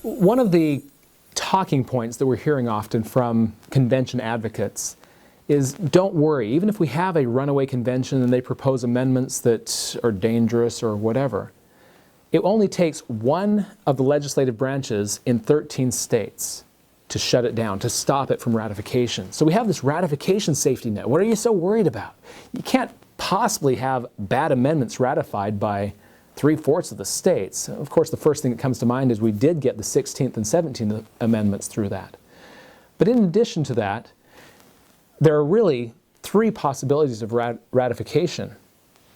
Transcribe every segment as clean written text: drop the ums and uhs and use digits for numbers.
One of the talking points that we're hearing often from convention advocates is, don't worry, even if we have a runaway convention and they propose amendments that are dangerous or whatever, it only takes one of the legislative branches in 13 states to shut it down, to stop it from ratification. So we have this ratification safety net. What are you so worried about? You can't possibly have bad amendments ratified by 3/4 of the states. Of course, the first thing that comes to mind is we did get the 16th and 17th amendments through that. But in addition to that, there are really three possibilities of ratification.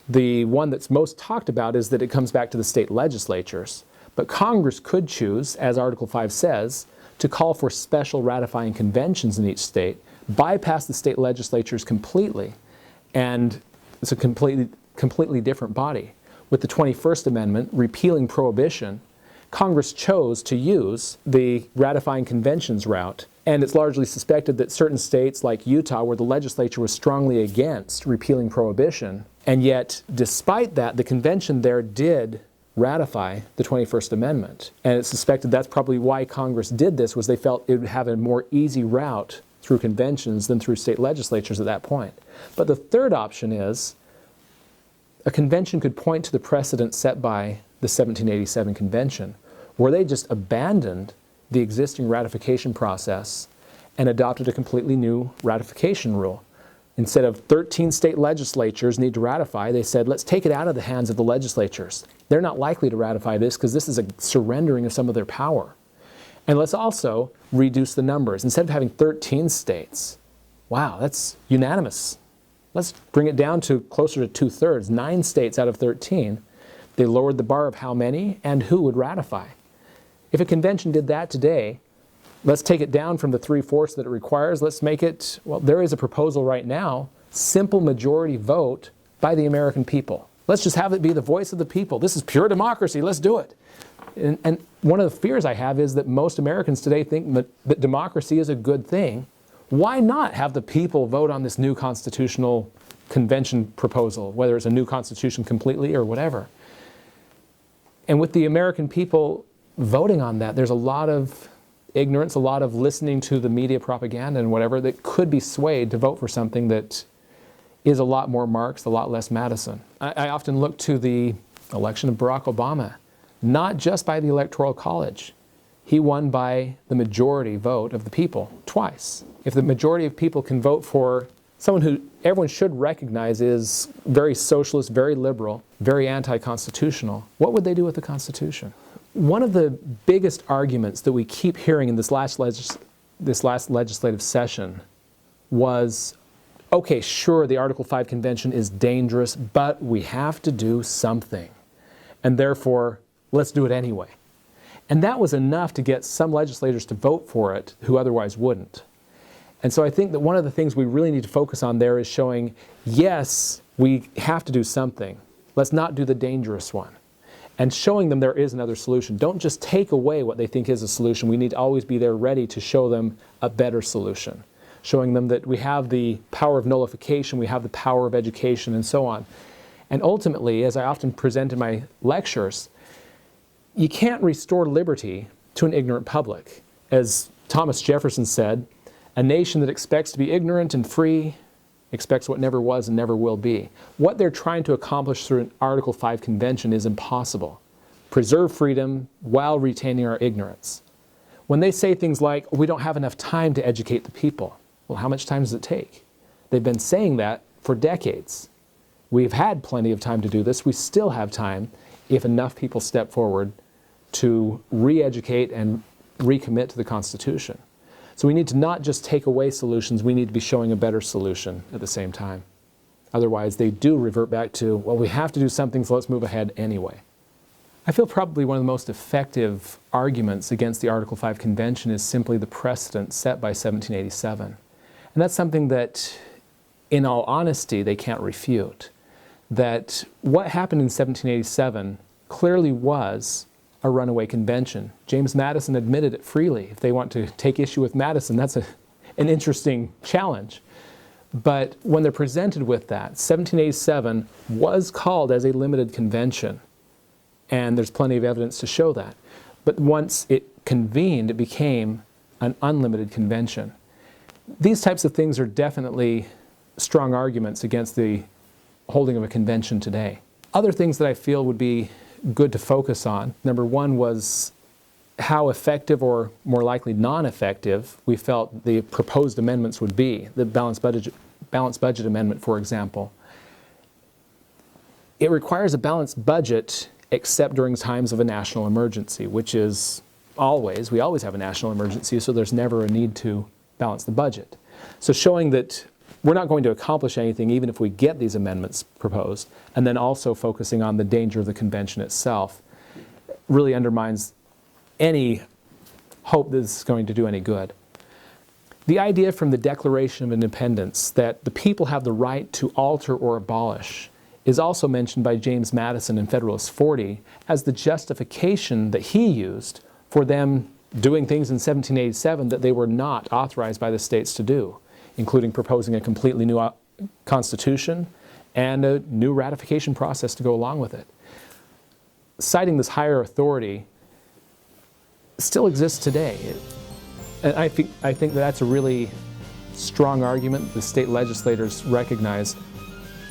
The one that's most talked about is that it comes back to the state legislatures. But Congress could choose, as Article 5 says, to call for special ratifying conventions in each state, bypass the state legislatures completely, and it's a completely different body. With the 21st Amendment, repealing prohibition, Congress chose to use the ratifying conventions route, and it's largely suspected that certain states like Utah, where the legislature was strongly against repealing prohibition, and yet despite that, the convention there did ratify the 21st Amendment. And it's suspected that's probably why Congress did this, was they felt it would have a more easy route through conventions than through state legislatures at that point. But the third option is a convention could point to the precedent set by the 1787 convention, where they just abandoned the existing ratification process and adopted a completely new ratification rule. Instead of 13 state legislatures need to ratify, they said, let's take it out of the hands of the legislatures. They're not likely to ratify this because this is a surrendering of some of their power. And let's also reduce the numbers. Instead of having 13 states, wow, that's unanimous. Let's bring it down to closer to 2/3, 9 states out of 13. They lowered the bar of how many and who would ratify. If a convention did that today, let's take it down from the 3/4 that it requires. Let's make it, well, there is a proposal right now, simple majority vote by the American people. Let's just have it be the voice of the people. This is pure democracy. Let's do it. And one of the fears I have is that most Americans today think that democracy is a good thing. Why not have the people vote on this new constitutional convention proposal, whether it's a new constitution completely or whatever? And with the American people voting on that, there's a lot of ignorance, a lot of listening to the media propaganda and whatever that could be swayed to vote for something that is a lot more Marx, a lot less Madison. I often look to the election of Barack Obama, not just by the Electoral College. He won by the majority vote of the people twice. If the majority of people can vote for someone who everyone should recognize is very socialist, very liberal, very anti-constitutional, what would they do with the Constitution? One of the biggest arguments that we keep hearing in this last legislative session was, okay, sure, the Article 5 convention is dangerous, but we have to do something. And therefore, let's do it anyway. And that was enough to get some legislators to vote for it who otherwise wouldn't. And so I think that one of the things we really need to focus on there is showing, yes, we have to do something. Let's not do the dangerous one. And showing them there is another solution. Don't just take away what they think is a solution. We need to always be there ready to show them a better solution. Showing them that we have the power of nullification, we have the power of education, and so on. And ultimately, as I often present in my lectures, you can't restore liberty to an ignorant public. As Thomas Jefferson said, a nation that expects to be ignorant and free expects what never was and never will be. What they're trying to accomplish through an Article 5 convention is impossible. Preserve freedom while retaining our ignorance. When they say things like, we don't have enough time to educate the people, well, how much time does it take? They've been saying that for decades. We've had plenty of time to do this. We still have time if enough people step forward to re-educate and recommit to the Constitution. So we need to not just take away solutions, we need to be showing a better solution at the same time. Otherwise, they do revert back to, well, we have to do something, so let's move ahead anyway. I feel probably one of the most effective arguments against the Article 5 Convention is simply the precedent set by 1787. And that's something that, in all honesty, they can't refute. That what happened in 1787 clearly was a runaway convention. James Madison admitted it freely. If they want to take issue with Madison, that's an interesting challenge. But when they're presented with that, 1787 was called as a limited convention. And there's plenty of evidence to show that. But once it convened, it became an unlimited convention. These types of things are definitely strong arguments against the holding of a convention today. Other things that I feel would be good to focus on. Number one was how effective, or more likely non-effective, we felt the proposed amendments would be. The balanced budget amendment, for example. It requires a balanced budget except during times of a national emergency, which is we always have a national emergency, so there's never a need to balance the budget. So showing that we're not going to accomplish anything even if we get these amendments proposed, and then also focusing on the danger of the convention itself, really undermines any hope that this is going to do any good. The idea from the Declaration of Independence that the people have the right to alter or abolish is also mentioned by James Madison in Federalist 40 as the justification that he used for them doing things in 1787 that they were not authorized by the states to do, including proposing a completely new constitution and a new ratification process to go along with it. Citing this higher authority still exists today. And I think that that's a really strong argument. The state legislators recognize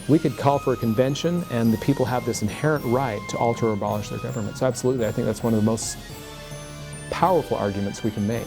we could call for a convention and the people have this inherent right to alter or abolish their government. So absolutely, I think that's one of the most powerful arguments we can make.